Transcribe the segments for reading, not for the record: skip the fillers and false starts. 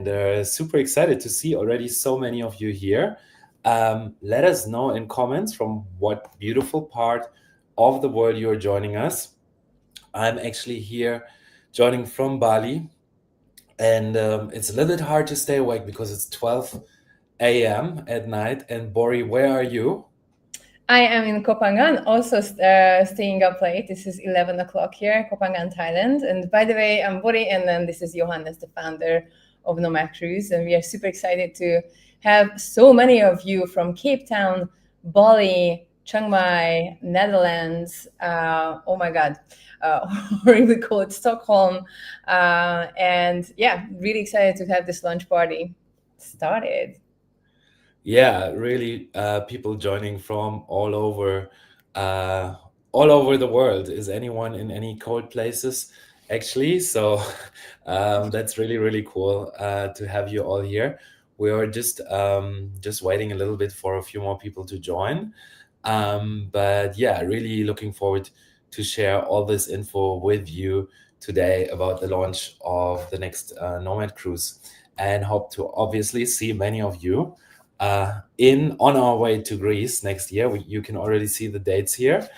Super excited to see already so many of you here. Let us know in comments from what beautiful part of the world you are joining us. I'm actually here joining from Bali, and it's a little bit hard to stay awake because it's 12 a.m. at night. And Bori, where are you? I am in Kopangan, also staying up late. This is 11 o'clock here, Kopangan, Thailand. And by the way, I'm Bori, and then this is Johannes, the founder of Nomad Cruise. And we are super excited to have so many of you from Cape Town, Bali, Chiang Mai, Netherlands. Oh my God, horribly cold Stockholm. And yeah, really excited to have this launch party started. Yeah, really, people joining from all over the world. Is anyone in any cold places, actually? So that's really, really cool to have you all here. We are just waiting a little bit for a few more people to join. But yeah, really looking forward to share all this info with you today about the launch of the next Nomad Cruise, and hope to obviously see many of you on our way to Greece next year. You can already see the dates here.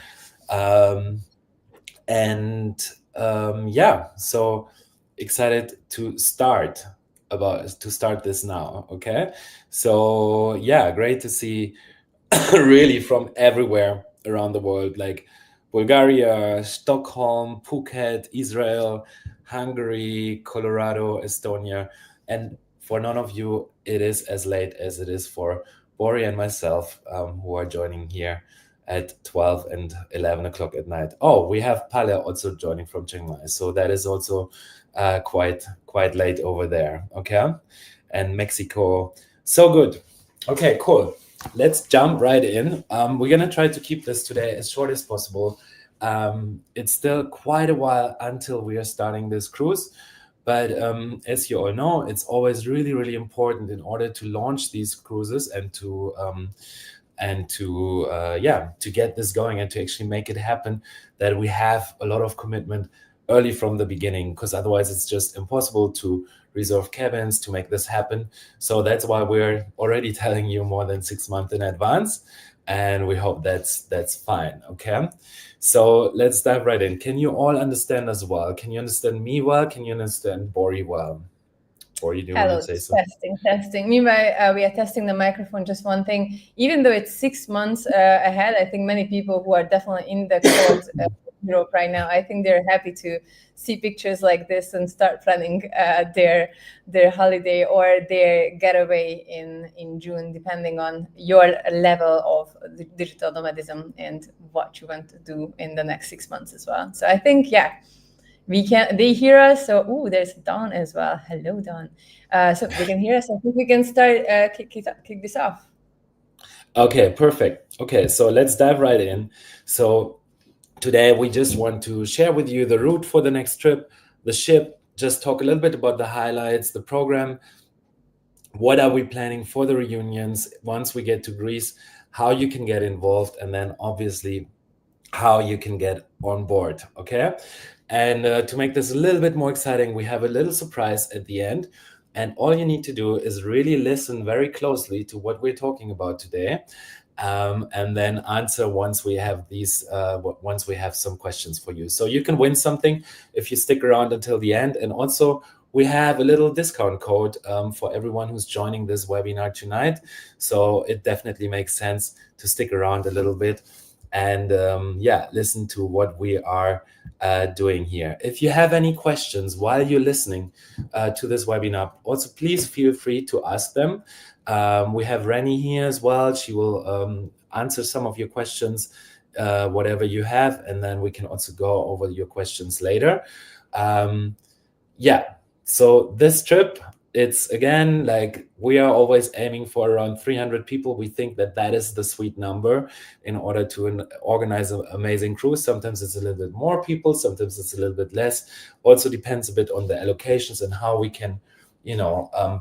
Yeah, so excited to start this now. Okay, so yeah, great to see really from everywhere around the world, like Bulgaria, Stockholm, Phuket, Israel, Hungary, Colorado, Estonia. And for none of you, it is as late as it is for Bori and myself, who are joining here at 12 and 11 o'clock at night. Oh, we have Pale also joining from Chiang Mai. So that is also quite late over there. Okay. And Mexico. So good. Okay, cool. Let's jump right in. We're going to try to keep this today as short as possible. It's still quite a while until we are starting this cruise. But as you all know, it's always really, really important in order to launch these cruises and to get this going and to actually make it happen, that we have a lot of commitment early from the beginning, because otherwise it's just impossible to reserve cabins to make this happen. So that's why we're already telling you more than 6 months in advance, and we hope that's fine. Okay, so let's dive right in. Can you all understand us well? Can you understand me well? Can you understand Bori well? Or you do want Hello, to say something? testing. Meanwhile, we are testing the microphone. Just one thing, even though it's 6 months ahead, I think many people who are definitely in the cold Europe right now, I think they're happy to see pictures like this and start planning their holiday or their getaway in June, depending on your level of digital nomadism and what you want to do in the next 6 months as well. So I think, yeah, they hear us. So there's Dawn as well. Hello, Dawn. So they can hear us. I think we can start kick this off. Okay, perfect. Okay, so let's dive right in. So today we just want to share with you the route for the next trip, the ship, just talk a little bit about the highlights, the program, what are we planning for the reunions once we get to Greece, how you can get involved, and then obviously how you can get on board. Okay, and to make this a little bit more exciting, we have a little surprise at the end, and all you need to do is really listen very closely to what we're talking about today, and then answer once we have some questions for you. So you can win something if you stick around until the end. And also we have a little discount code for everyone who's joining this webinar tonight. So it definitely makes sense to stick around a little bit and listen to what we are doing here. If you have any questions while you're listening to this webinar, also please feel free to ask them. We have Rennie here as well. She will answer some of your questions, whatever you have, and then we can also go over your questions later. So this trip, it's again, like, we are always aiming for around 300 people. We think that is the sweet number in order to organize an amazing cruise. Sometimes it's a little bit more people, sometimes it's a little bit less. Also depends a bit on the allocations and how we can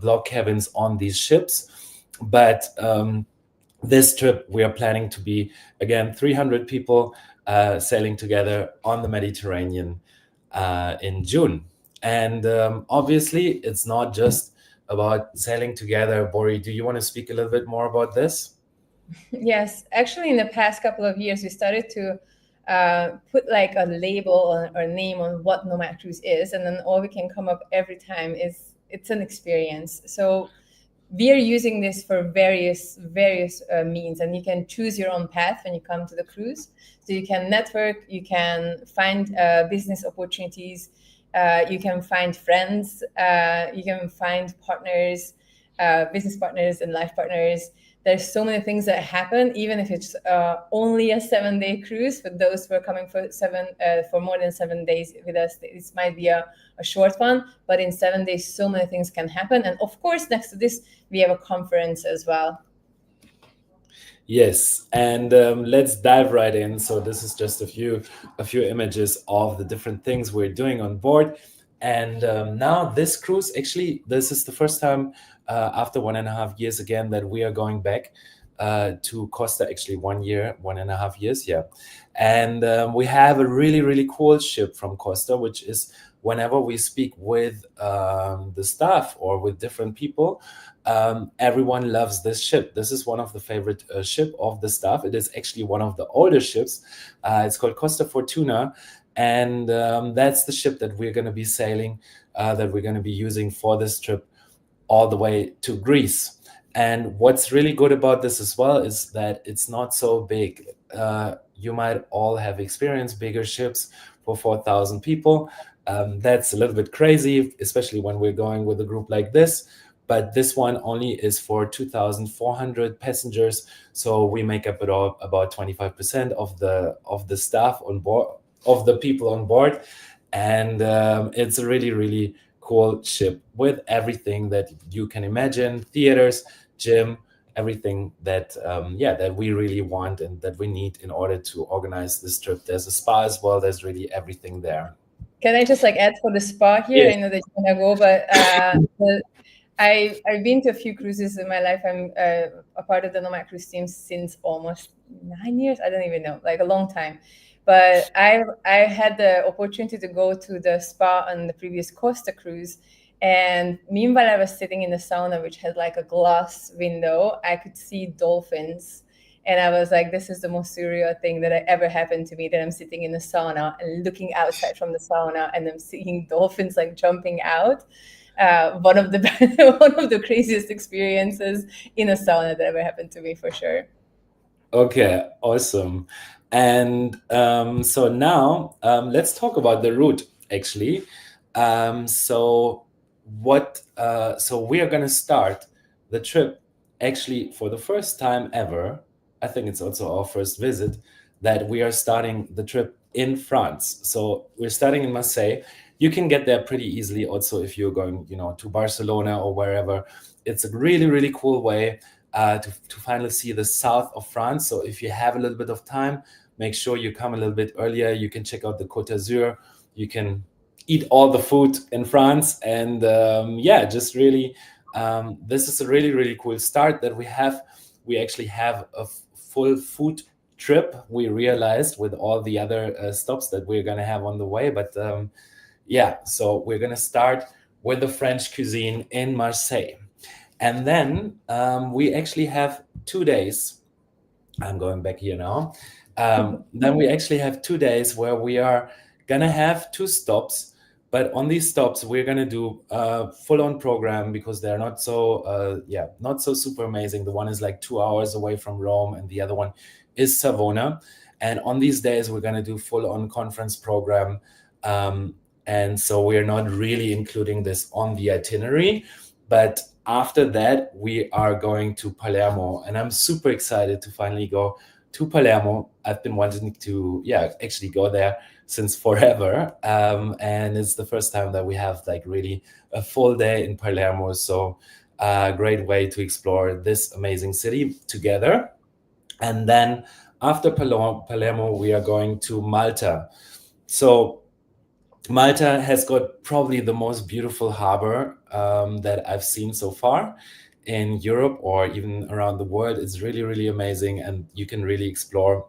block cabins on these ships. But this trip, we are planning to be, again, 300 people sailing together on the Mediterranean in June. And obviously, it's not just about sailing together. Bori, do you want to speak a little bit more about this? Yes, actually, in the past couple of years, we started to put like a label or name on what Nomad Cruise is, and then all we can come up every time is it's an experience. So we are using this for various means, and you can choose your own path when you come to the cruise. So you can network, you can find business opportunities, you can find friends, you can find partners, business partners and life partners. There's so many things that happen, even if it's only a 7 day cruise. For those who are coming for more than 7 days with us, this might be a short one, but in 7 days, so many things can happen. And of course, next to this, we have a conference as well. Yes, and let's dive right in. So this is just a few images of the different things we're doing on board. And now this cruise, actually, this is the first time after 1.5 years again that we are going back to Costa. Actually, 1 year, 1.5 years, yeah. And we have a really, really cool ship from Costa, which is whenever we speak with the staff or with different people, everyone loves this ship. This is one of the favorite ship of the staff. It is actually one of the older ships. It's called Costa Fortuna, and that's the ship that we're going to be sailing, that we're going to be using for this trip all the way to Greece. And what's really good about this as well is that it's not so big. You might all have experienced bigger ships for 4,000 people. That's a little bit crazy, especially when we're going with a group like this. But this one only is for 2,400 passengers, so we make up about 25% of the staff on board, of the people on board, and it's a really, really cool ship with everything that you can imagine: theaters, gym, everything that that we really want and that we need in order to organize this trip. There's a spa as well. There's really everything there. Can I just like add for the spa here? I Yes. know that you're gonna go, but I've been to a few cruises in my life. I'm a part of the Nomad Cruise team since almost 9 years. I don't even know, like a long time. But I had the opportunity to go to the spa on the previous Costa cruise, and meanwhile I was sitting in the sauna, which had like a glass window. I could see dolphins, and I was like, this is the most surreal thing that ever happened to me. That I'm sitting in the sauna and looking outside from the sauna, and I'm seeing dolphins like jumping out. One of the one of the craziest experiences in a sauna that ever happened to me, for sure. Okay, awesome. And so now let's talk about the route, actually. So so we are going to start the trip actually for the first time ever. I think it's also our first visit that we are starting the trip in France. So we're starting in Marseille. You can get there pretty easily also if you're going, to Barcelona or wherever. It's a really, really cool way to finally see the south of France. So if you have a little bit of time, make sure you come a little bit earlier. You can check out the Côte d'Azur. You can eat all the food in France. And just really, this is a really, really cool start that we have. We actually have a full food trip, we realized, with all the other stops that we're going to have on the way. But so we're going to start with the French cuisine in Marseille. And then we actually have 2 days. I'm going back here now. Then we actually have 2 days where we are going to have two stops. But on these stops, we're going to do a full-on program because they're not so super amazing. The one is like 2 hours away from Rome, and the other one is Savona. And on these days, we're going to do full-on conference program. And so we're not really including this on the itinerary. But after that, we are going to Palermo, and I'm super excited to finally go to Palermo. I've been wanting to, actually go there since forever, and it's the first time that we have like really a full day in Palermo. So a great way to explore this amazing city together. And then after Palermo, we are going to Malta. So Malta has got probably the most beautiful harbor that I've seen so far in Europe or even around the world. It's really, really amazing, and you can really explore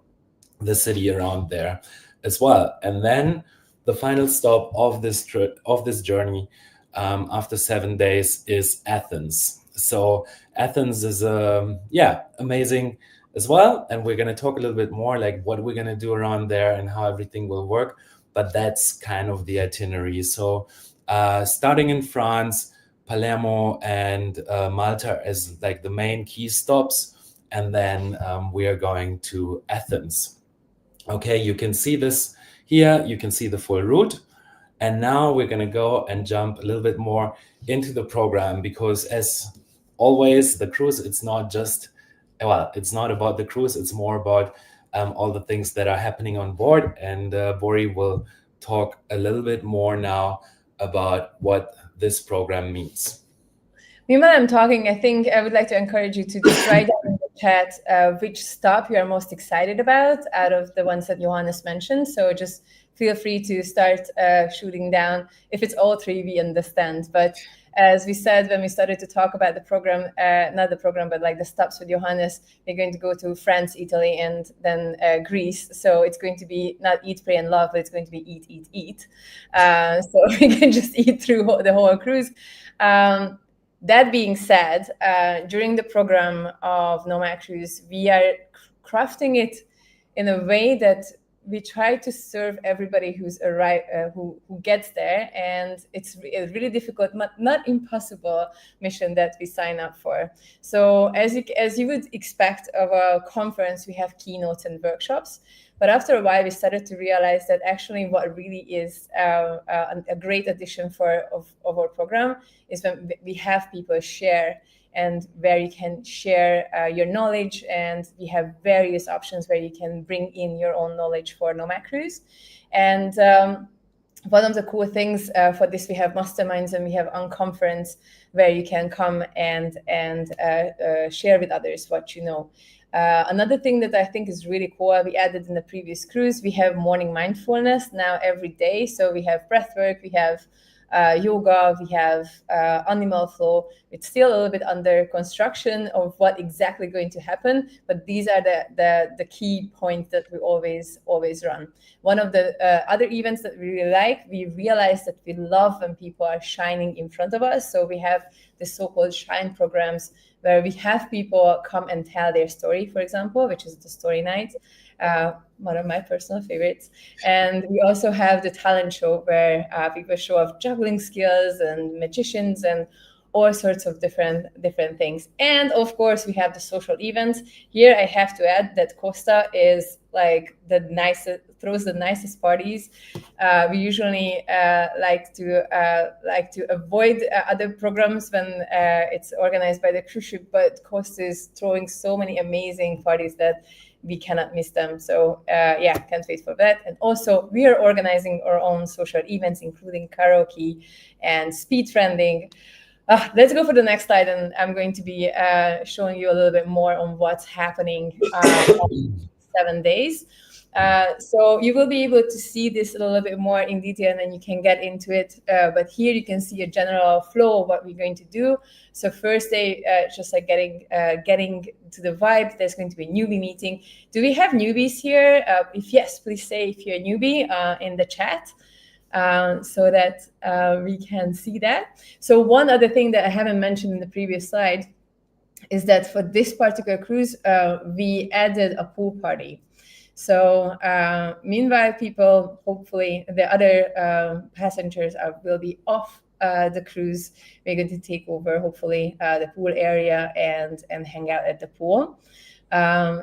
the city around there as well. And then the final stop of this journey after 7 days is Athens. So Athens is amazing as well, and we're going to talk a little bit more like what we're going to do around there and how everything will work. But that's kind of the itinerary. So starting in France, Palermo and Malta as like the main key stops, and then we are going to Athens. Okay, you can see this here. You can see the full route. And now we're going to go and jump a little bit more into the program, because as always, the cruise, it's not just, well, it's not about the cruise. It's more about all the things that are happening on board. And Bori will talk a little bit more now about what this program means. Meanwhile, I'm talking, I think I would like to encourage you to just write down in the chat which stop you are most excited about out of the ones that Johannes mentioned. So just feel free to start shooting down. If it's all three, we understand. But as we said when we started to talk about the program, not the program, but like the stops with Johannes, we're going to go to France, Italy, and then Greece. So it's going to be not eat, pray, and love, but it's going to be eat, eat, eat. So we can just eat through the whole cruise. That being said, during the program of Nomad Cruise, we are crafting it in a way that we try to serve everybody who's who gets there, and it's a really difficult, but not impossible mission that we sign up for. So as you would expect of a conference, we have keynotes and workshops. But after a while, we started to realize that actually what really is a great addition of our program is when we have people share, and where you can share your knowledge, and we have various options where you can bring in your own knowledge for Nomad Cruise. And one of the cool things for this, we have masterminds and we have unconference where you can come and share with others what you know. Another thing that I think is really cool, we added in the previous cruise, we have morning mindfulness now every day. So we have breath work, we have yoga, we have animal flow. It's still a little bit under construction of what exactly going to happen, but these are the key points that we always run. One of the other events that we really like, we realize that we love when people are shining in front of us. So we have the so-called shine programs where we have people come and tell their story, for example, which is the story night. One of my personal favorites. And we also have the talent show where people show off juggling skills and magicians and all sorts of different things. And of course, we have the social events. Here, I have to add that Costa is like throws the nicest parties. We usually like to avoid other programs when it's organized by the cruise ship, but Costa is throwing so many amazing parties that we cannot miss them. So can't wait for that. And also we are organizing our own social events, including karaoke and speed friending. Let's go for the next slide, and I'm going to be showing you a little bit more on what's happening on 7 days. So you will be able to see this a little bit more in detail, and then you can get into it. But here you can see a general flow of what we're going to do. So first day, just like getting to the vibe. There's going to be a newbie meeting. Do we have newbies here? If yes, please say if you're a newbie in the chat. So that we can see that. So one other thing that I haven't mentioned in the previous slide is that for this particular cruise, we added a pool party. So meanwhile, people, hopefully the other passengers will be off the cruise. We're going to take over, hopefully, the pool area and hang out at the pool. I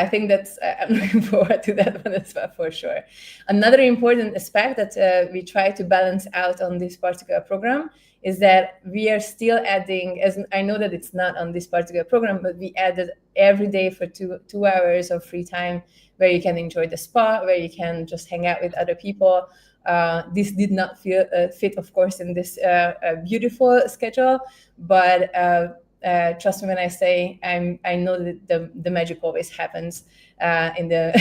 think I'm looking forward to that one as well, for sure. Another important aspect that we try to balance out on this particular program is that we are still adding, as I know that it's not on this particular program, but we added every day for two hours of free time where you can enjoy the spa, where you can just hang out with other people. This did not fit, of course, in this beautiful schedule, but trust me when I say I know that the magic always happens in the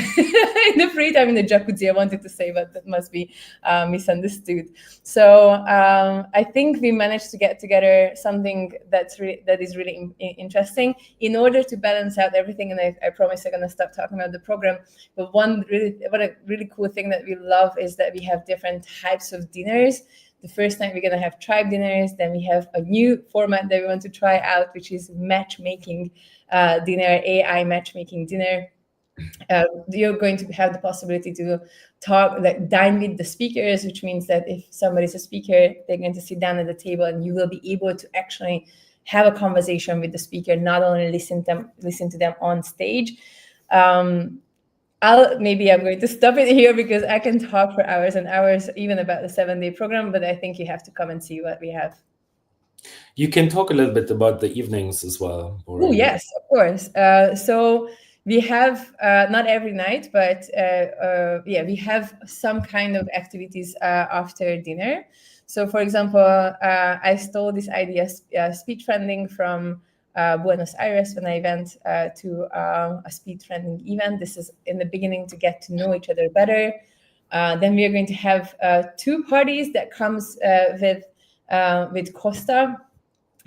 in the free time in the jacuzzi. I wanted to say, but that must be misunderstood. So I think we managed to get together something that is really interesting in order to balance out everything. And I promise I'm gonna stop talking about the program. But what a really cool thing that we love is that we have different types of dinners. The first night we're going to have tribe dinners. Then we have a new format that we want to try out, which is matchmaking dinner, AI matchmaking dinner. You're going to have the possibility to talk, like dine with the speakers, which means that if somebody's a speaker, they're going to sit down at the table and you will be able to actually have a conversation with the speaker, not only listen to them on stage. I'm going to stop it here because I can talk for hours and hours, even about the 7-day program, but I think you have to come and see what we have. You can talk a little bit about the evenings as well. Oh, yes, of course. So we have, not every night, but we have some kind of activities after dinner. So, for example, I stole this idea, speed friending, from Buenos Aires when I went to a speed friending event. This is in the beginning to get to know each other better. Then we are going to have 2 parties that comes with Costa,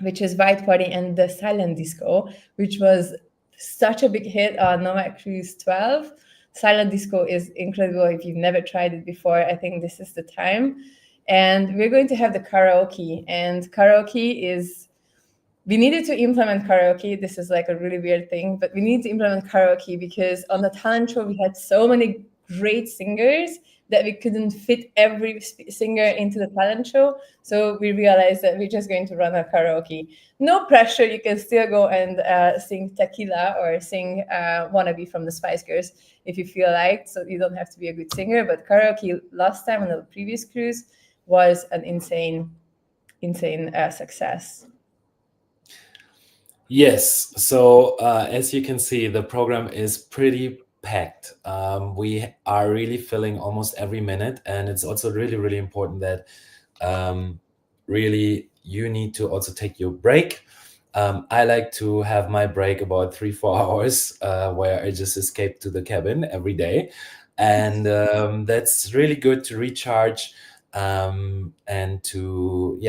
which is White Party, and the Silent Disco, which was such a big hit on Nomad Cruise 12. Silent Disco is incredible. If you've never tried it before, I think this is the time. And we're going to have the karaoke. And karaoke is, we needed to implement karaoke. This is like a really weird thing, but we need to implement karaoke because on the talent show, we had so many great singers that we couldn't fit every singer into the talent show. So we realized that we're just going to run a karaoke. No pressure. You can still go and sing Tequila or sing Wannabe from the Spice Girls if you feel like. So you don't have to be a good singer. But karaoke last time on the previous cruise was an insane success. Yes. So as you can see, the program is pretty packed. We are really filling almost every minute, and it's also really, really important that really you need to also take your break. I like to have my break about 3-4 hours where I just escape to the cabin every day, and that's really good to recharge and to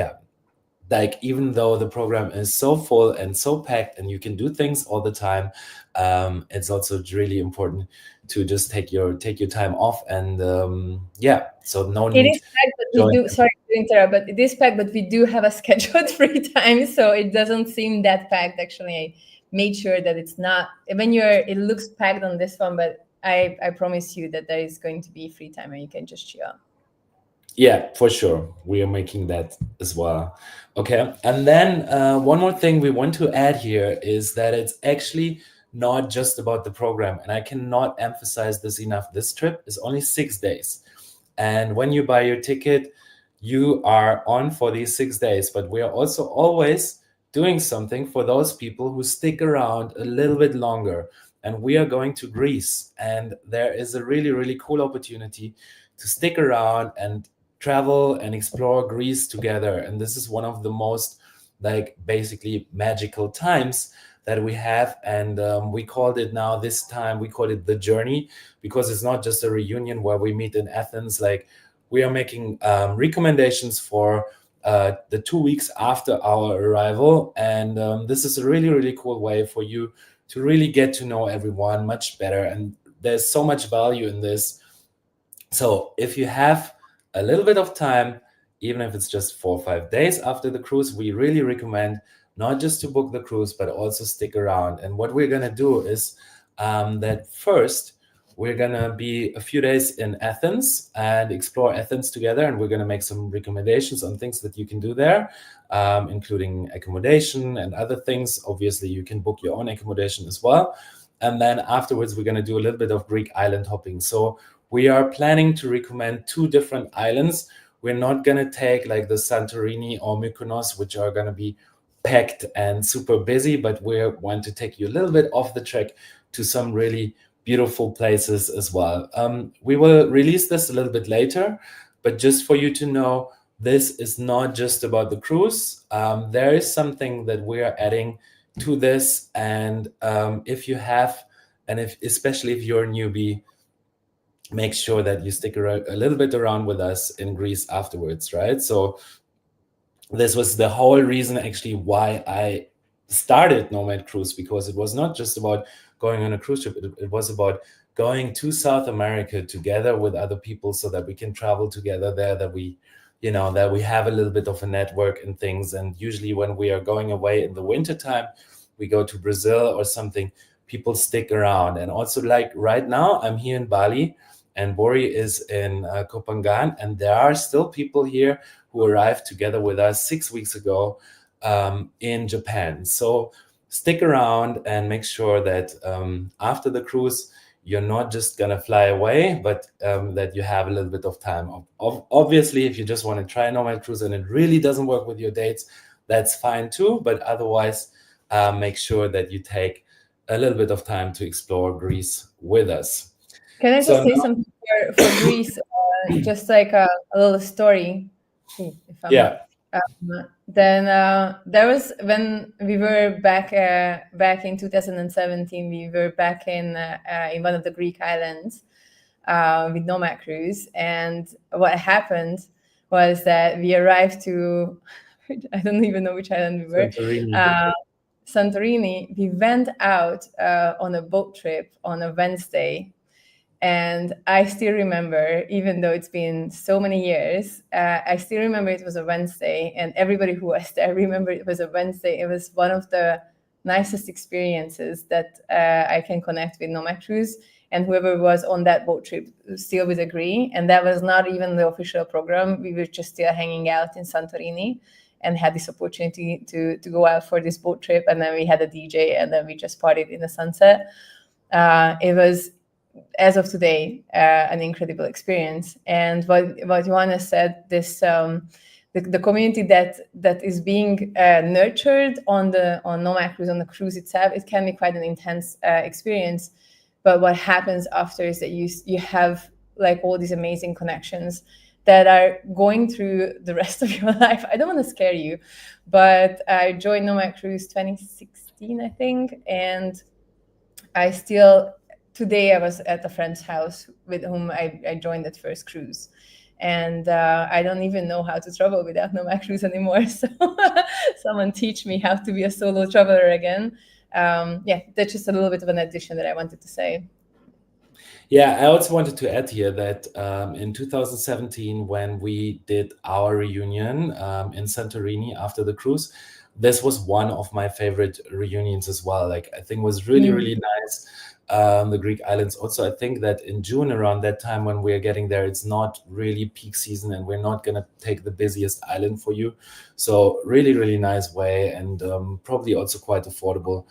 like, even though the program is so full and so packed and you can do things all the time, it's also really important to just take your time off. And so no It need is packed, but we do, sorry to interrupt, but it is packed, but we do have a scheduled free time, so it doesn't seem that packed. Actually, I made sure that it's not, it looks packed on this one, but I promise you that there is going to be free time and you can just chill. Yeah, for sure. We are making that as well. Okay. And then one more thing we want to add here is that it's actually not just about the program. And I cannot emphasize this enough. This trip is only 6 days. And when you buy your ticket, you are on for these 6 days. But we are also always doing something for those people who stick around a little bit longer. And we are going to Greece. And there is a really, really cool opportunity to stick around and travel and explore Greece together. And this is one of the most, like, basically magical times that we have. And we called it the journey, because it's not just a reunion where we meet in Athens. Like, we are making recommendations for the 2 weeks after our arrival. And this is a really, really cool way for you to really get to know everyone much better. And there's so much value in this. So if you have a little bit of time, even if it's just 4 or 5 days after the cruise, we really recommend not just to book the cruise, but also stick around. And what we're going to do is that first, we're going to be a few days in Athens and explore Athens together. And we're going to make some recommendations on things that you can do there, including accommodation and other things. Obviously, you can book your own accommodation as well. And then afterwards, we're going to do a little bit of Greek island hopping. So we are planning to recommend 2 different islands. We're not going to take like the Santorini or Mykonos, which are going to be packed and super busy, but we want to take you a little bit off the track to some really beautiful places as well. We will release this a little bit later, but just for you to know, this is not just about the cruise. There is something that we are adding to this, and if you have, and especially if you're a newbie, make sure that you stick around a little bit around with us in Greece afterwards, right? So this was the whole reason actually why I started Nomad Cruise, because it was not just about going on a cruise ship. It was about going to South America together with other people so that we can travel together there, that we, that we have a little bit of a network and things. And usually when we are going away in the wintertime, we go to Brazil or something, people stick around. And also, like right now, I'm here in Bali and Bori is in Kopangan, and there are still people here who arrived together with us 6 weeks ago in Japan. So stick around and make sure that after the cruise, you're not just gonna fly away, but that you have a little bit of time. Obviously, if you just want to try a Nomad Cruise and it really doesn't work with your dates, that's fine too. But otherwise, make sure that you take a little bit of time to explore Greece with us. Can I just So say now, something for Greece? Just like a little story, if I may. yeah, Then there was when we were back in 2017. We were back in one of the Greek islands with Nomad Cruise, and what happened was that we arrived to I don't even know which island we were. Santorini. Uh, Santorini. We went out on a boat trip on a Wednesday, and I still remember, even though it's been so many years, I still remember it was a Wednesday, and everybody who was there remember it was a Wednesday. It was one of the nicest experiences that I can connect with Nomad Cruise, and whoever was on that boat trip still would agree. And that was not even the official program. We were just still hanging out in Santorini and had this opportunity to go out for this boat trip. And then we had a DJ, and then we just partied in the sunset. It was, as of today, an incredible experience. And what Johannes said, this the community that is being nurtured on Nomad Cruise, on the cruise itself, it can be quite an intense experience. But what happens after is that you have like all these amazing connections that are going through the rest of your life. I don't want to scare you, but I joined Nomad Cruise 2016, I think, and I still, today I was at a friend's house with whom I joined that first cruise. And I don't even know how to travel without Nomad Cruise anymore. So someone teach me how to be a solo traveler again. That's just a little bit of an addition that I wanted to say. Yeah, I also wanted to add here that in 2017, when we did our reunion in Santorini after the cruise, this was one of my favorite reunions as well. Like, I think it was really, really nice. The Greek islands. Also, I think that in June, around that time when we're getting there, it's not really peak season, and we're not going to take the busiest island for you. So really, really nice way, and probably also quite affordable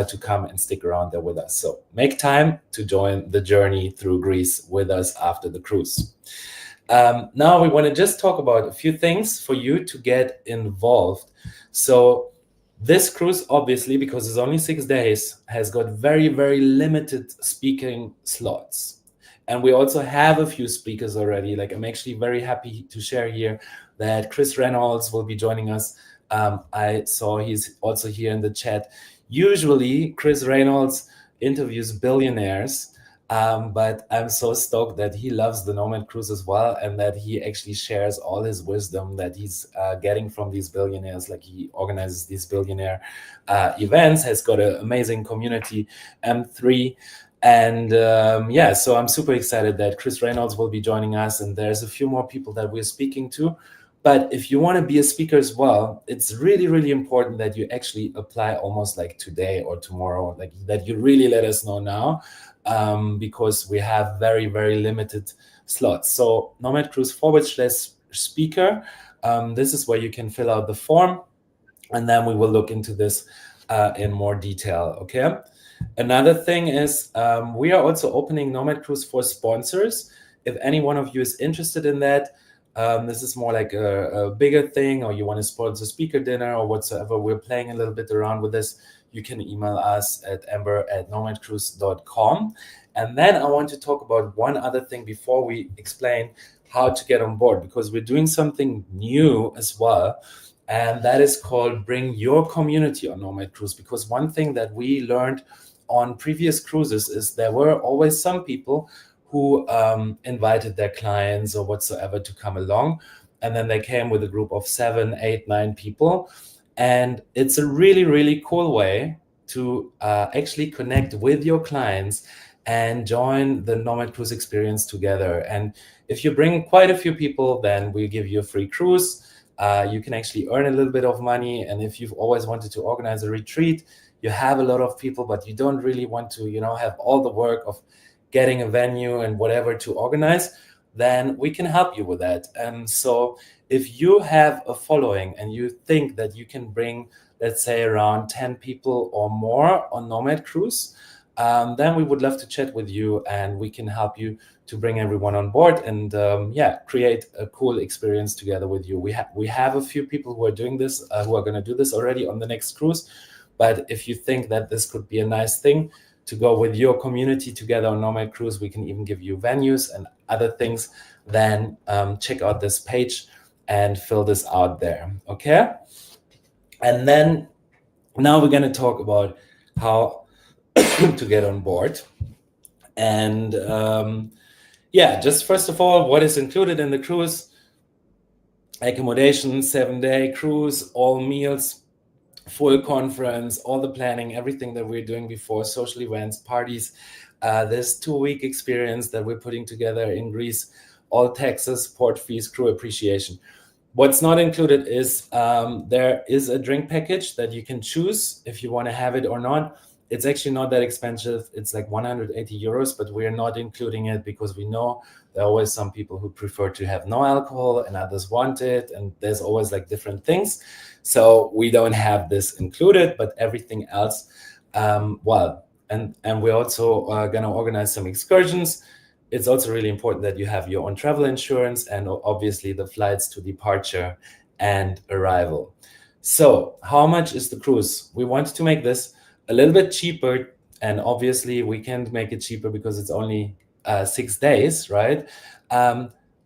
to come and stick around there with us. So make time to join the journey through Greece with us after the cruise. Now we want to just talk about a few things for you to get involved. So this cruise, obviously, because it's only 6 days, has got very, very limited speaking slots. And we also have a few speakers already. Like, I'm actually very happy to share here that Chris Reynolds will be joining us. I saw he's also here in the chat. Usually, Chris Reynolds interviews billionaires. But I'm so stoked that he loves the Nomad Cruise as well, and that he actually shares all his wisdom that he's getting from these billionaires. Like, he organizes these billionaire events, has got an amazing community, M3. And so I'm super excited that Chris Reynolds will be joining us, and there's a few more people that we're speaking to. But if you want to be a speaker as well, it's really, really important that you actually apply almost like today or tomorrow, like that you really let us know now. Because we have very, very limited slots. So Nomad Cruise /speaker. This is where you can fill out the form, and then we will look into this in more detail. Okay. Another thing is we are also opening Nomad Cruise for sponsors. If any one of you is interested in that, this is more like a bigger thing, or you want to sponsor speaker dinner or whatsoever, we're playing a little bit around with this, you can email us at amber@nomadcruise.com. And then I want to talk about one other thing before we explain how to get on board, because we're doing something new as well. And that is called Bring Your Community on Nomad Cruise. Because one thing that we learned on previous cruises is there were always some people who invited their clients or whatsoever to come along. And then they came with a group of 7, 8, 9 people. And it's a really, really cool way to actually connect with your clients and join the Nomad Cruise experience together. And if you bring quite a few people, then we'll give you a free cruise. You can actually earn a little bit of money. And if you've always wanted to organize a retreat, you have a lot of people, but you don't really want to, have all the work of getting a venue and whatever to organize, then we can help you with that. And so if you have a following and you think that you can bring, let's say, around 10 people or more on Nomad Cruise, then we would love to chat with you and we can help you to bring everyone on board and create a cool experience together with you. We have a few people who are doing this, who are going to do this already on the next cruise. But if you think that this could be a nice thing to go with your community together on Nomad Cruise, we can even give you venues and other things, then check out this page and fill this out there, okay? And then now we're going to talk about how to get on board. And just first of all, what is included in the cruise? Accommodation, 7-day cruise, all meals, full conference, all the planning, everything that we're doing before, social events, parties. This 2-week experience that we're putting together in Greece, all taxes, port fees, crew appreciation. What's not included is there is a drink package that you can choose if you want to have it or not. It's actually not that expensive. It's like 180 euros, but we're not including it because we know there are always some people who prefer to have no alcohol and others want it. And there's always like different things. So we don't have this included, but everything else, and we're also going to organize some excursions. It's also really important that you have your own travel insurance and obviously the flights to departure and arrival. So how much is the cruise? We want to make this a little bit cheaper, and obviously we can't make it cheaper because it's only 6 days, right?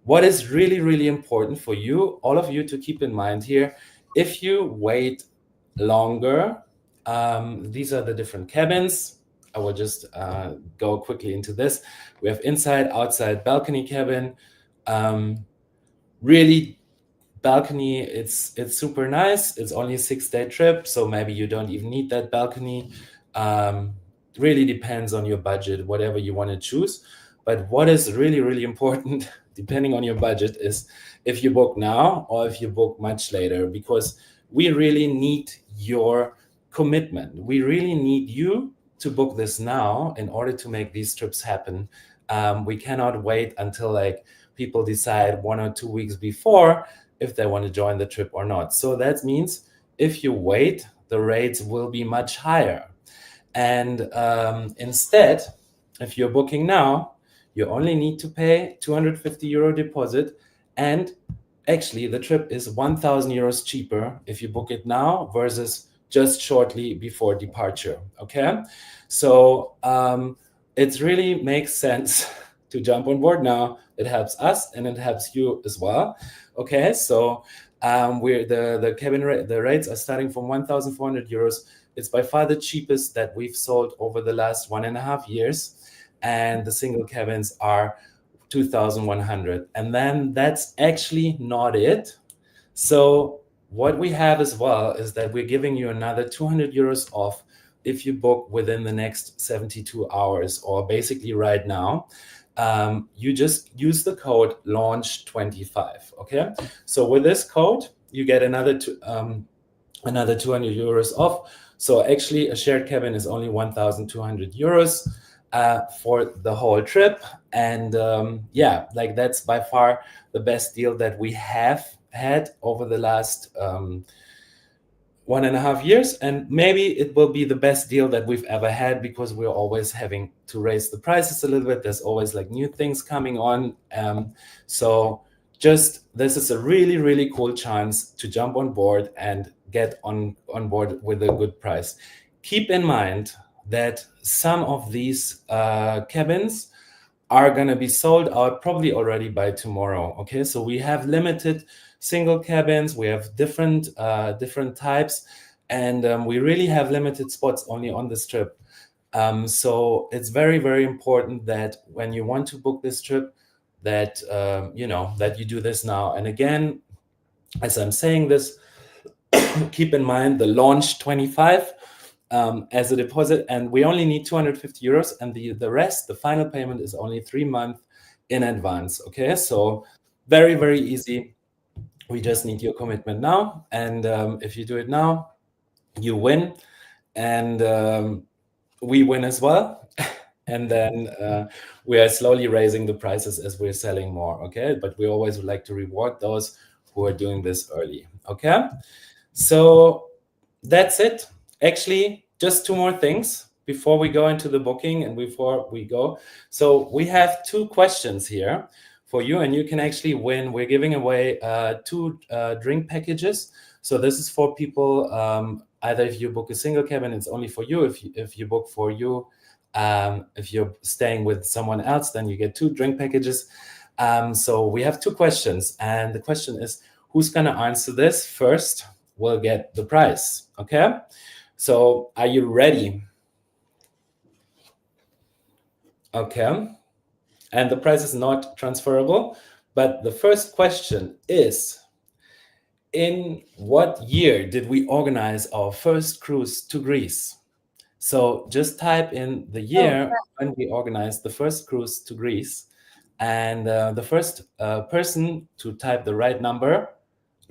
What is really, really important for you, all of you, to keep in mind here, if you wait longer, these are the different cabins. I will just go quickly into this. We have inside, outside, balcony cabin. Really, balcony, it's super nice. It's only a 6-day trip, so maybe you don't even need that balcony. Really depends on your budget, whatever you want to choose. But what is really, really important, depending on your budget, is if you book now or if you book much later, because we really need your commitment. We really need you to book this now in order to make these trips happen. We cannot wait until like people decide 1 or 2 weeks before if they want to join the trip or not. So that means if you wait, the rates will be much higher. And instead, if you're booking now, you only need to pay 250 euro deposit. And actually, the trip is 1,000 euros cheaper if you book it now versus just shortly before departure. Okay, so it really makes sense to jump on board now. It helps us and it helps you as well. Okay, so we're the cabin rate, the rates are starting from 1,400 euros. It's by far the cheapest that we've sold over the last 1.5 years, and the single cabins are 2,100. And then that's actually not it. So what we have as well is that we're giving you another 200 euros off if you book within the next 72 hours, or basically right now. You just use the code launch25. Okay, so with this code you get another 200 euros off. So actually a shared cabin is only 1,200 euros for the whole trip. And like that's by far the best deal that we have had over the last 1.5 years, and maybe it will be the best deal that we've ever had, because we're always having to raise the prices a little bit. There's always like new things coming on. So this is a really, really cool chance to jump on board and get on board with a good price. Keep in mind that some of these cabins are going to be sold out probably already by tomorrow. Okay, so we have limited single cabins, we have different types, and we really have limited spots only on this trip. So it's very, very important that when you want to book this trip, that that you do this now. And again, as I'm saying this, keep in mind the launch 25 as a deposit, and we only need 250 euros, and the rest, the final payment, is only 3 months in advance. Okay, so very, very easy. We just need your commitment now, and if you do it now, you win, and we win as well. And then we are slowly raising the prices as we're selling more. Okay, but we always would like to reward those who are doing this early. Okay, so that's it. Actually, just two more things before we go into the booking and before we go. So we have two questions here for you, and you can actually win. We're giving away 2 drink packages. So this is for people, either if you book a single cabin, it's only for you. If you book for you, if you're staying with someone else, then you get 2 drink packages. So we have 2 questions, and the question is, who's going to answer this first will get the prize. Okay, so are you ready? Okay, and the prize is not transferable, but the first question is, in what year did we organize our first cruise to Greece? So just type in the year when we organized the first cruise to Greece, and the first person to type the right number.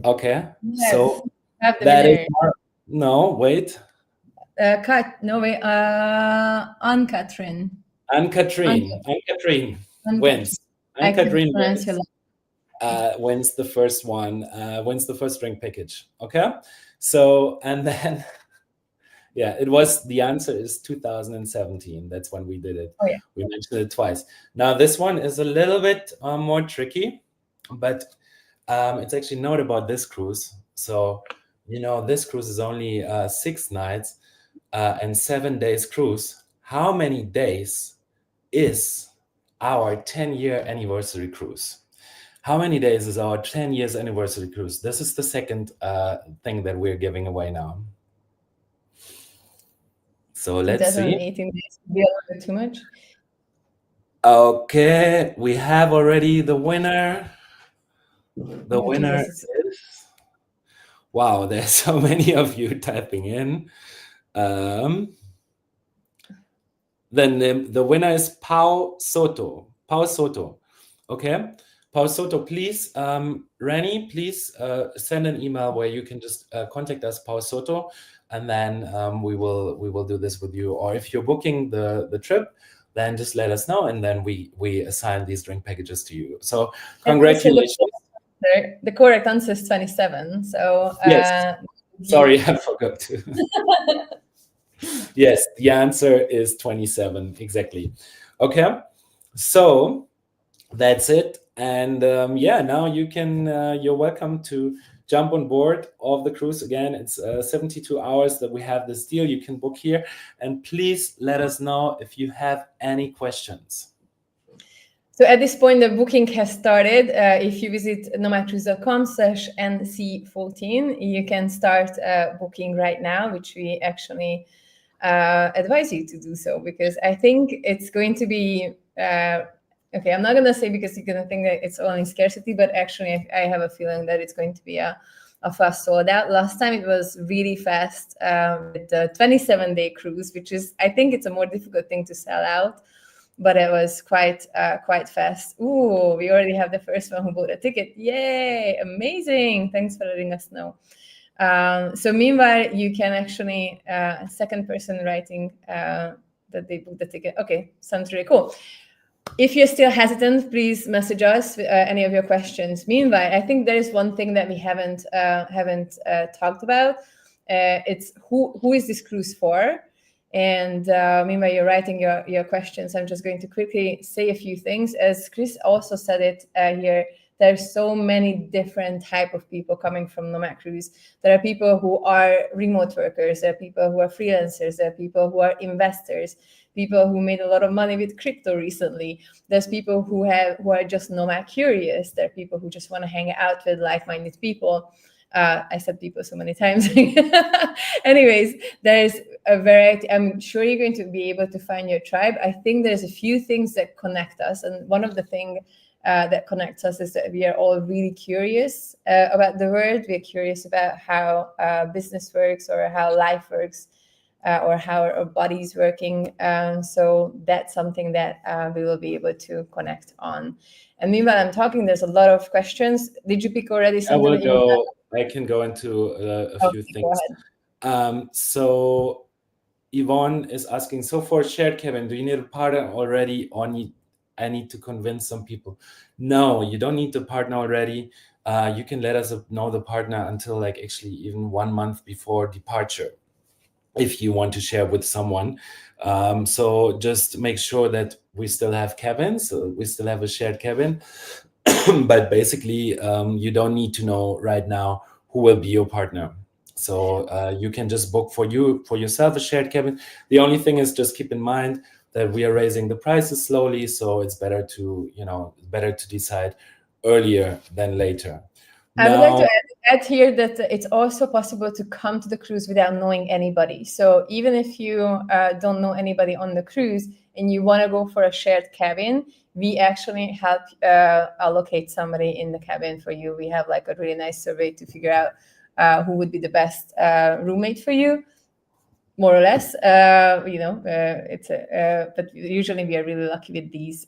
Okay, Yes, so have the that is winner. no, wait. Anne-Catherine. Anne-Catherine wins. Anne-Catherine wins the first one, wins the first drink package. Okay, so and then yeah, the answer is 2017. That's when we did it. Oh, yeah. We mentioned it twice. Now this one is a little bit more tricky, but it's actually not about this cruise. So this cruise is only 6 nights and 7 days cruise. How many days is our 10-year anniversary cruise? How many days is our 10 years anniversary cruise? This is the second thing that we're giving away now. So let's see. 2018 days would be a little bit too much. Okay, we have already the winner. The winner is, wow, there's so many of you typing in. Then the winner is Pau Soto. Pau Soto. Okay, Pau Soto, please, Rani, please send an email where you can just contact us, Pau Soto, and then we will do this with you. Or if you're booking the trip, then just let us know, and then we assign these drink packages to you. So congratulations. The correct answer is 27. So yes. Sorry, I forgot to. Yes, the answer is 27, exactly. Okay, so that's it. And yeah, now you can, you're welcome to jump on board of the cruise. Again, it's 72 hours that we have this deal. You can book here. And please let us know if you have any questions. So at this point, the booking has started. If you visit nomadcruise.com/NC14, you can start booking right now, which we actually advise you to do so, because I think it's going to be okay. I'm not going to say because you're going to think that it's only scarcity, but actually I have a feeling that it's going to be a fast sold out. Last time it was really fast with the 27-day cruise, which is, I think it's a more difficult thing to sell out, but it was quite fast. Ooh, we already have the first one who bought a ticket. Yay, amazing. Thanks for letting us know. So meanwhile, you can actually, second person writing that they booked the ticket. Okay, sounds really cool. If you're still hesitant, please message us with any of your questions. Meanwhile, I think there is one thing that we haven't talked about. It's who is this cruise for? And meanwhile, you're writing your questions, I'm just going to quickly say a few things. As Chris also said it here, There's so many different type of people coming from Nomad Cruise. There are people who are remote workers, there are people who are freelancers, there are people who are investors, people who made a lot of money with crypto recently. There's people who are just nomad curious. There are people who just want to hang out with like-minded people. I said people so many times. Anyways, there's a variety. I'm sure you're going to be able to find your tribe. I think there's a few things that connect us, and one of the things that connects us is that we are all really curious about the world. We're curious about how business works, or how life works, or how our body's working. So that's something that we will be able to connect on. And meanwhile, I'm talking, there's a lot of questions. Did you pick already something that you want I can go into a to? few Okay, go things. ahead. So Yvonne is asking, so for shared cabin, do you need a partner already, or I need to convince some people? No, you don't need the partner already. You can let us know the partner until like actually even 1 month before departure, if you want to share with someone. So just make sure that we still have cabins, so we still have a shared cabin. But basically, you don't need to know right now who will be your partner. So you can just book for yourself a shared cabin. The only thing is, just keep in mind that we are raising the prices slowly, so it's better to decide earlier than later. I would like to Now, add here that it's also possible to come to the cruise without knowing anybody. So even if you don't know anybody on the cruise and you want to go for a shared cabin, we actually help allocate somebody in the cabin for you. We have like a really nice survey to figure out who would be the best roommate for you, more or less. But usually we are really lucky with these.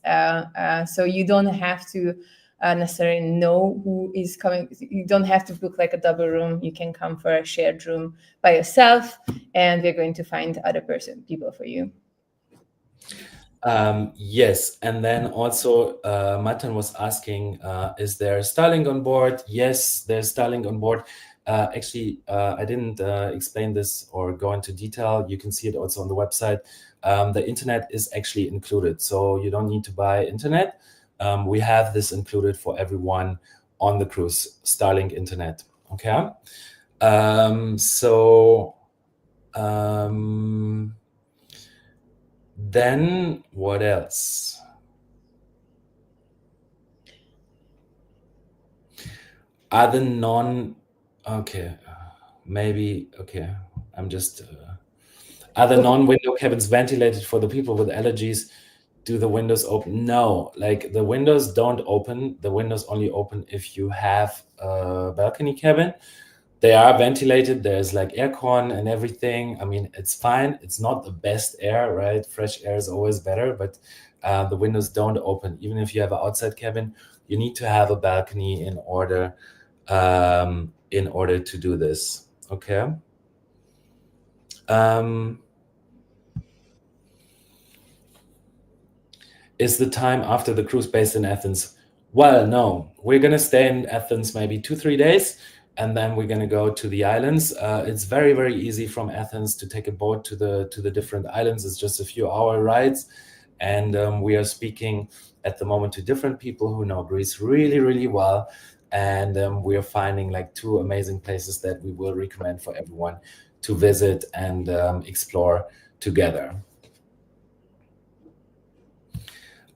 So you don't have to necessarily know who is coming. You don't have to book like a double room. You can come for a shared room by yourself, and we're going to find other people for you. Yes, and then also Matan was asking, is there Starlink on board? Yes, there's Starlink on board. Actually, I didn't explain this or go into detail. You can see it also on the website. The internet is actually included, so you don't need to buy internet. We have this included for everyone on the cruise, Starlink internet. Okay. Then what else? Other non, okay, maybe, okay, I'm just, are the non-window cabins ventilated for the people with allergies? Do the windows open? No, like the windows don't open. The windows only open if you have a balcony cabin. They are ventilated. There's like aircon and everything. I mean, it's fine. It's not the best air, right? Fresh air is always better, but the windows don't open. Even if you have an outside cabin, you need to have a balcony in order to do this. Okay. Is the time after the cruise based in Athens? Well, no, we're gonna stay in Athens maybe 2-3 days, and then we're gonna go to the islands. It's very, very easy from Athens to take a boat to the different islands. It's just a few hour rides, and we are speaking at the moment to different people who know Greece really, really well, and we are finding like 2 amazing places that we will recommend for everyone to visit and explore together.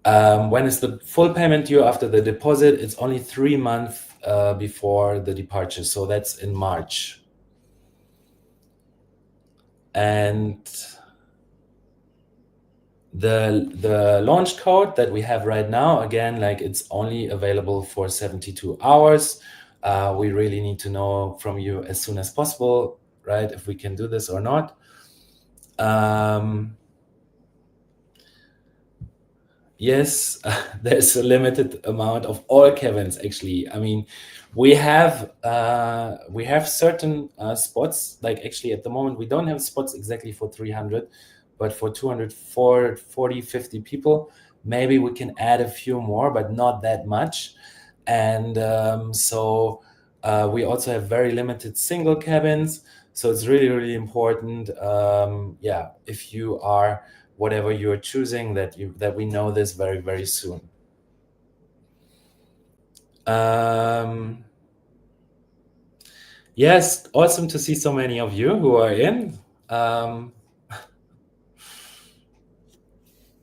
When is the full payment due after the deposit? It's only 3 months before the departure, so that's in March. And the launch code that we have right now, again, like it's only available for 72 hours. We really need to know from you as soon as possible, right, if we can do this or not. Yes, there's a limited amount of all cabins. Actually, I mean, we have certain spots. Like actually, at the moment, we don't have spots exactly for 300, but for 200, 40, 50 people, maybe we can add a few more, but not that much. And so we also have very limited single cabins. So it's really, really important. Yeah, if you are whatever you're choosing, that we know this very, very soon. Um, yes, awesome to see so many of you who are in. Um,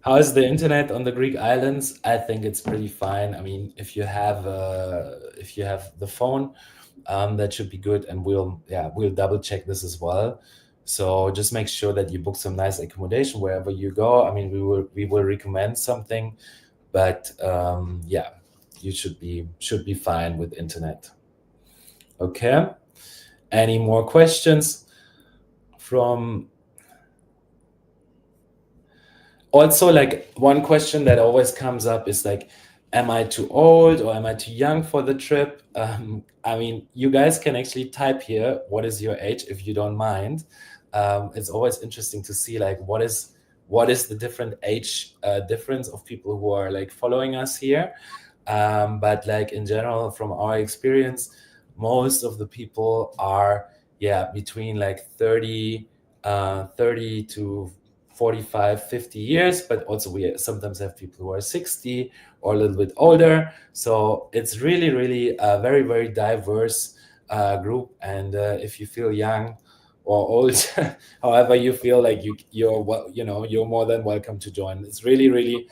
how is the internet on the Greek islands? I think it's pretty fine. I mean, if you have the phone, that should be good, and we'll double check this as well. So just make sure that you book some nice accommodation wherever you go. I mean, we will recommend something, but yeah, you should be fine with internet. Okay. Any more questions from? Also, like, one question that always comes up is like, am I too old or am I too young for the trip? I mean, you guys can actually type here what is your age, if you don't mind. It's always interesting to see like what is the different age difference of people who are like following us here. But like in general, from our experience, most of the people are, yeah, between like 30 to 45, 50 years, but also we sometimes have people who are 60 or a little bit older. So it's really, really a very, very diverse group. And if you feel young or old, however you feel, like you're well, you're more than welcome to join. It's really, really,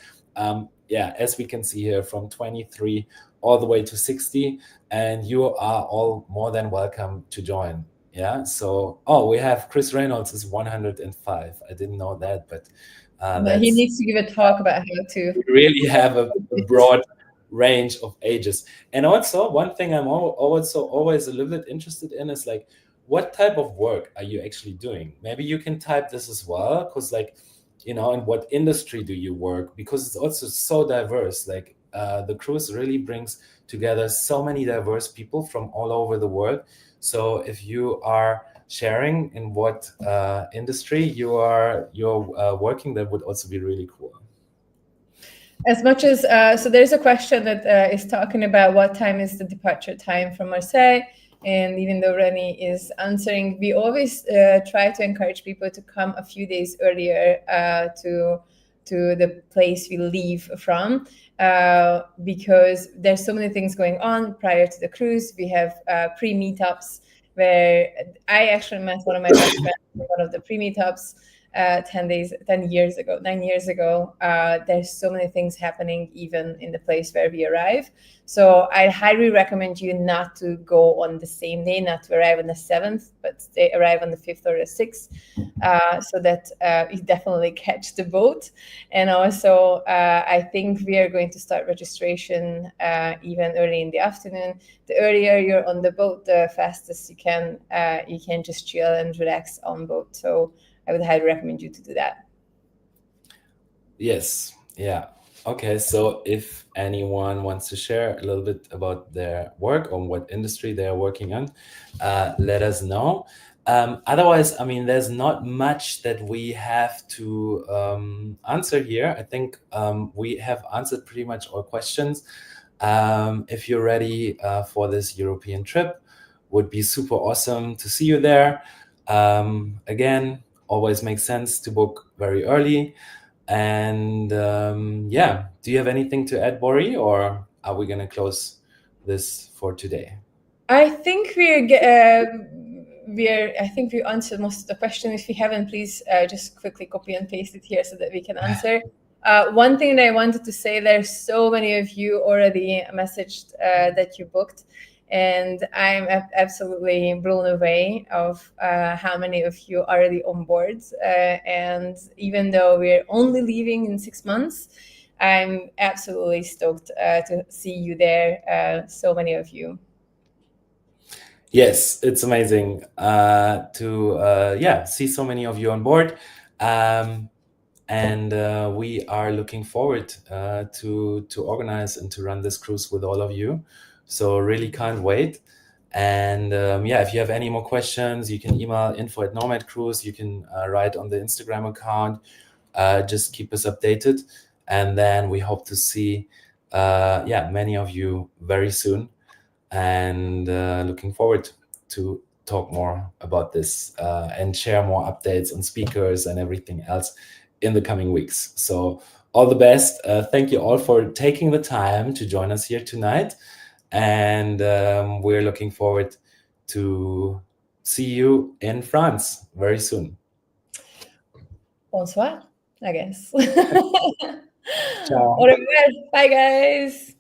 yeah, as we can see here, from 23 all the way to 60, and you are all more than welcome to join. Yeah. So, we have Chris Reynolds is 105. I didn't know that, but He that's needs to give a talk about how to. we really have a broad range of ages. And also, one thing I'm also always a little bit interested in is like, what type of work are you actually doing? Maybe you can type this as well, because like, in what industry do you work? Because it's also so diverse. Like, the cruise really brings together so many diverse people from all over the world. So if you are sharing in what industry you're working, that would also be really cool. As much as so, there's a question that is talking about what time is the departure time from Marseille, and even though Reni is answering, we always try to encourage people to come a few days earlier to the place we leave from, because there's so many things going on prior to the cruise. We have pre-meetups where I actually met one of my best friends in one of the pre-meetups 10 years ago, 9 years ago. There's so many things happening even in the place where we arrive. So I highly recommend you not to go on the same day, not to arrive on the 7th, but they arrive on the 5th or the 6th, so that you definitely catch the boat. And also, I think we are going to start registration even early in the afternoon. The earlier you're on the boat, the fastest you can just chill and relax on boat. So I would highly recommend you to do that. Yes. Yeah. Okay. So if anyone wants to share a little bit about their work or what industry they're working on, let us know. Otherwise, I mean, there's not much that we have to answer here. I think we have answered pretty much all questions. If you're ready for this European trip, would be super awesome to see you there. Again, always makes sense to book very early. And yeah, do you have anything to add, Bori, or are we going to close this for today? I think I think we answered most of the questions. If you haven't, please just quickly copy and paste it here so that we can answer. One thing that I wanted to say, there's so many of you already messaged that you booked, and I'm absolutely blown away of how many of you are already on board. And even though we're only leaving in 6 months, I'm absolutely stoked to see you there, so many of you. Yes, it's amazing to see so many of you on board. And we are looking forward to organize and to run this cruise with all of you. So really can't wait. And if you have any more questions, you can email info@nomad cruise. You can write on the Instagram account. Just keep us updated, and then we hope to see many of you very soon. And looking forward to talk more about this and share more updates on speakers and everything else in the coming weeks. So all the best. Thank you all for taking the time to join us here tonight. and we're looking forward to see you in France very soon. Bonsoir, I guess. Ciao. Au revoir. Bye, guys.